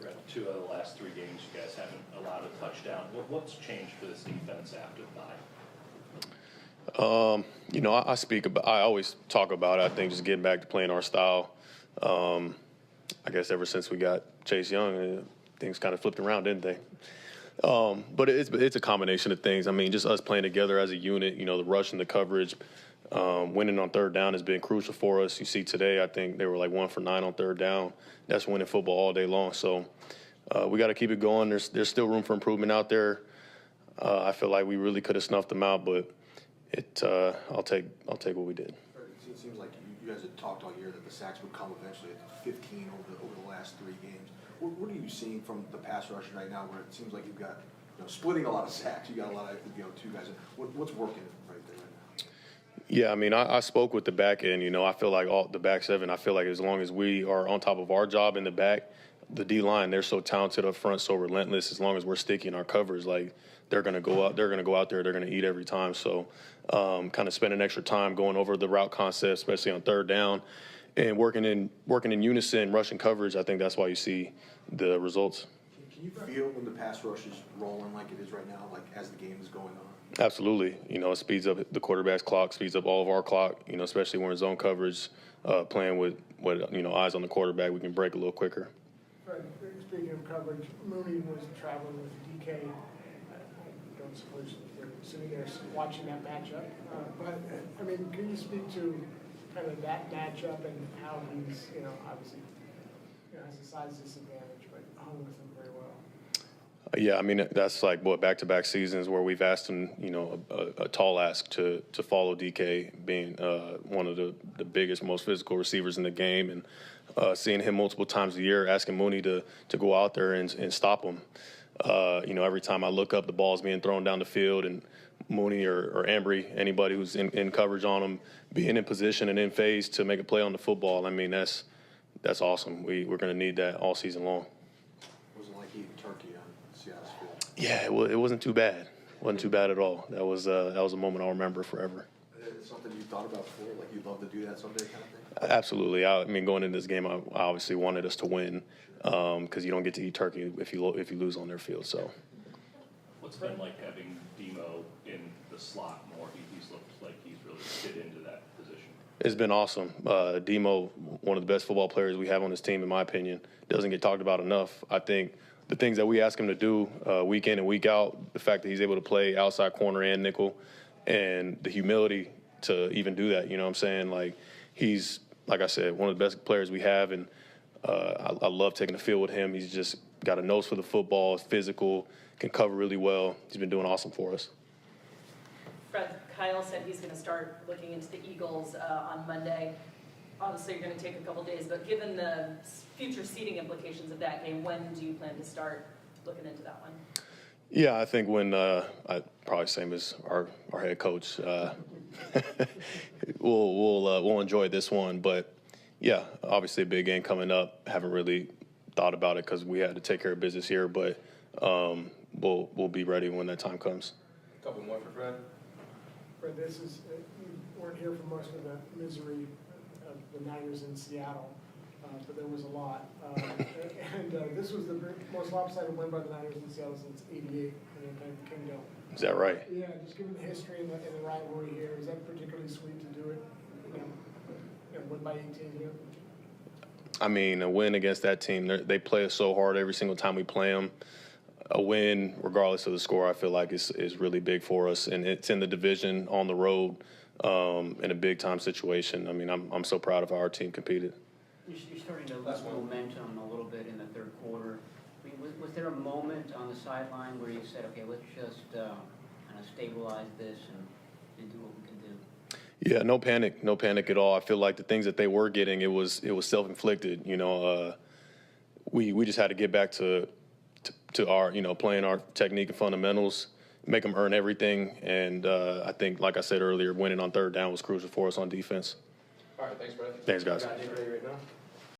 Brett, 2 of the last 3 games, you guys haven't allowed a touchdown. What's changed for this defense after the bye? I always talk about it. I think just getting back to playing our style. I guess ever since we got Chase Young, things kind of flipped around, didn't they? But it's a combination of things. I mean, just us playing together as a unit, the rush and the coverage, winning on third down has been crucial for us. You see today, I think they were like 1 for 9 on third down. That's winning football all day long. So we got to keep it going. There's still room for improvement out there. I feel like we really could have snuffed them out, but I'll take what we did. It seems like you guys had talked all year that the sacks would come eventually at 15 over the last 3 games. What are you seeing from the pass rush right now, where it seems like you've got splitting a lot of sacks, you got a lot of 2 guys. What's working right there right now? Yeah, I mean, I spoke with the back end. I feel like all the back 7. I feel like as long as we are on top of our job in the back, the D line, they're so talented up front, so relentless. As long as we're sticky in our covers, like they're gonna go out there, they're gonna eat every time. So, kind of spending extra time going over the route concept, especially on third down, and working in unison, rushing coverage. I think that's why you see the results. Can you feel when the pass rush is rolling like it is right now, like as the game is going on? Absolutely. It speeds up the quarterback's clock, speeds up all of our clock. Especially when we're in zone coverage, playing with eyes on the quarterback, we can break a little quicker. Fred, speaking of coverage, Mooney was traveling with DK. I don't suppose you're sitting there watching that matchup. But, I mean, can you speak to kind of that matchup and how he's, obviously has a size disadvantage, but hung with him very well? Yeah, I mean, that's like back-to-back seasons where we've asked him, a tall ask to follow DK, being one of the biggest, most physical receivers in the game, and seeing him multiple times a year, asking Mooney to go out there and stop him. Every time I look up, the ball's being thrown down the field, and Mooney or Ambry, anybody who's in coverage on him, being in position and in phase to make a play on the football. I mean, that's awesome. We're going to need that all season long. Wasn't like eating turkey on Seattle's field. Yeah, it wasn't too bad. It wasn't too bad at all. That was a moment I'll remember forever. Is it something you thought about before? Like you'd love to do that someday, kind of thing? Absolutely. I mean, going into this game, I obviously wanted us to win because you don't get to eat turkey if you lose on their field. So, what's been like having Deebo in the slot more? He's looked like he's really fit into that position. It's been awesome. Deebo, one of the best football players we have on this team, in my opinion, doesn't get talked about enough. I think the things that we ask him to do week in and week out, the fact that he's able to play outside corner and nickel, and the humility to even do that, you know what I'm saying? Like, he's, like I said, one of the best players we have, and I love taking the field with him. He's just got a nose for the football, is physical, can cover really well. He's been doing awesome for us. Fred, Kyle said he's going to start looking into the Eagles on Monday. Obviously, you're going to take a couple days, but given the future seeding implications of that game, when do you plan to start looking into that one? Yeah, I think when probably same as our head coach, we'll enjoy this one. But yeah, obviously a big game coming up. Haven't really thought about it because we had to take care of business here, but we'll be ready when that time comes. A couple more for Fred. Fred, you weren't here for most of the misery of the Niners in Seattle, but there was a lot. And this was the most lopsided win by the Niners in Seattle since '88 when they played the Kingdom. Is that right? Yeah, just given the history and the rivalry here, is that particularly sweet to do it? Win by 18 here? I mean, a win against that team, they play us so hard every single time we play them. A win, regardless of the score, I feel like is really big for us, and it's in the division on the road in a big-time situation. I mean, I'm so proud of how our team competed. You're starting to lose momentum a little bit in the third quarter. I mean, was there a moment on the sideline where you said, okay, let's just kind of stabilize this and do what we can do? Yeah, no panic at all. I feel like the things that they were getting, it was self-inflicted. We just had to get back to our, playing our technique and fundamentals, make them earn everything. And I think, like I said earlier, winning on third down was crucial for us on defense. All right, thanks, Brett. Thanks, guys. Got anybody right now?